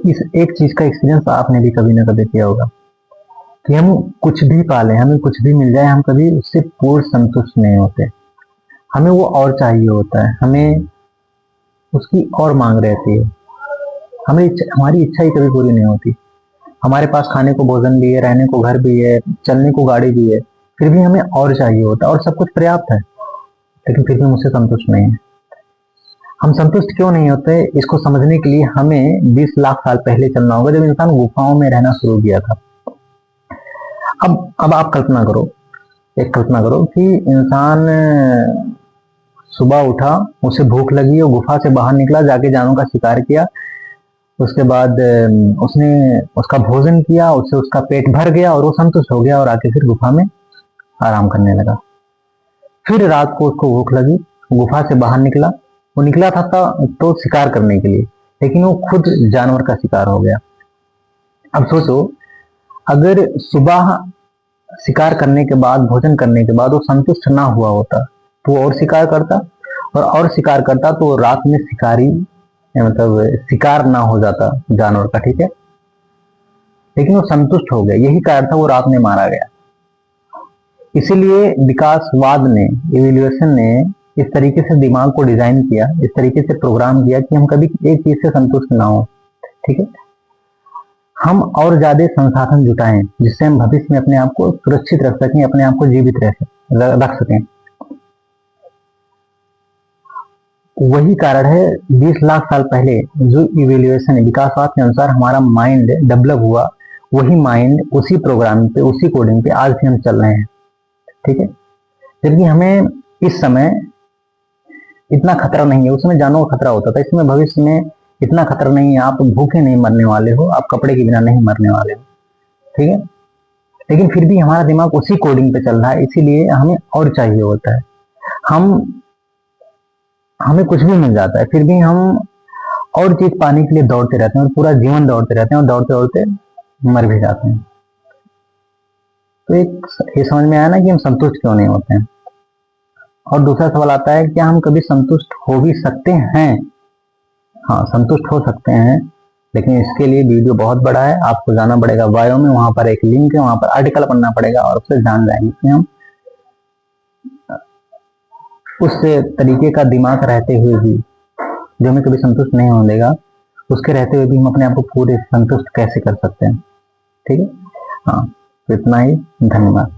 इस एक चीज का एक्सपीरियंस आपने भी कभी ना कभी किया होगा कि हम कुछ भी पालें, हमें कुछ भी मिल जाए, हम कभी उससे पूर्ण संतुष्ट नहीं होते। हमें वो और चाहिए होता है, हमें उसकी और मांग रहती है। हमारी इच्छा ही कभी पूरी नहीं होती। हमारे पास खाने को भोजन भी है, रहने को घर भी है, चलने को गाड़ी भी है, फिर भी हमें और चाहिए होता है और सब कुछ पर्याप्त है, लेकिन फिर भी हम उससे संतुष्ट नहीं है। हम संतुष्ट क्यों नहीं होते, इसको समझने के लिए हमें 20 लाख साल पहले चलना होगा, जब इंसान गुफाओं में रहना शुरू किया था। अब आप कल्पना करो कि इंसान सुबह उठा, उसे भूख लगी और गुफा से बाहर निकला, जाके जानवरों का शिकार किया। उसके बाद उसने उसका भोजन किया, उससे उसका पेट भर गया और वो संतुष्ट हो गया और आके फिर गुफा में आराम करने लगा। फिर रात को उसको भूख लगी, गुफा से बाहर निकला। वो निकला था तो शिकार करने के लिए, लेकिन वो खुद जानवर का शिकार हो गया। अब सोचो, अगर सुबह शिकार करने के बाद, भोजन करने के बाद वो संतुष्ट ना हुआ होता तो वो और शिकार करता, और शिकार करता तो रात में शिकारी, मतलब शिकार ना हो जाता जानवर का, ठीक है। लेकिन वो संतुष्ट हो गया, यही कारण था वो रात में मारा गया। इसीलिए विकासवाद ने, इवोल्यूशन ने इस तरीके से दिमाग को डिजाइन किया, इस तरीके से प्रोग्राम किया कि हम कभी एक चीज से संतुष्ट ना हो, ठीक है। हम और ज्यादा संसाधन जुटाएं जिससे हम भविष्य में अपने आप को सुरक्षित रख सकें, अपने आप को जीवित रख सकें। वही कारण है 20 लाख साल पहले जो इवेल्युएशन है, विकासवाद के अनुसार हमारा माइंड डेवलप हुआ, वही माइंड उसी प्रोग्राम पे, उसी कोडिंग पे आज भी हम चल रहे हैं, ठीक है। जबकि हमें इस समय इतना खतरा नहीं है, उस समय जानों का खतरा होता था, इसमें भविष्य में इतना खतरा नहीं है। आप भूखे नहीं मरने वाले हो, आप कपड़े के बिना नहीं मरने वाले हो, ठीक है। लेकिन फिर भी हमारा दिमाग उसी कोडिंग पे चल रहा है, इसीलिए हमें और चाहिए होता है। हम हमें कुछ भी मिल जाता है, फिर भी हम और चीज पाने के लिए दौड़ते रहते हैं और पूरा जीवन दौड़ते रहते हैं और दौड़ते दौड़ते मर भी जाते हैं। तो एक ये समझ में आया ना कि हम संतुष्ट क्यों नहीं होते हैं। और दूसरा सवाल आता है, क्या हम कभी संतुष्ट हो भी सकते हैं? हाँ, संतुष्ट हो सकते हैं, लेकिन इसके लिए वीडियो बहुत बड़ा है। आपको जाना पड़ेगा बायो में, वहां पर एक लिंक है, वहां पर आर्टिकल पढ़ना पड़ेगा और उससे जान जाएंगे कि हम उस तरीके का दिमाग रहते हुए भी, जो हमें कभी संतुष्ट नहीं होने देगा, उसके रहते हुए भी हम अपने आप को पूरे संतुष्ट कैसे कर सकते हैं, ठीक है। हाँ, तो इतना ही, धन्यवाद।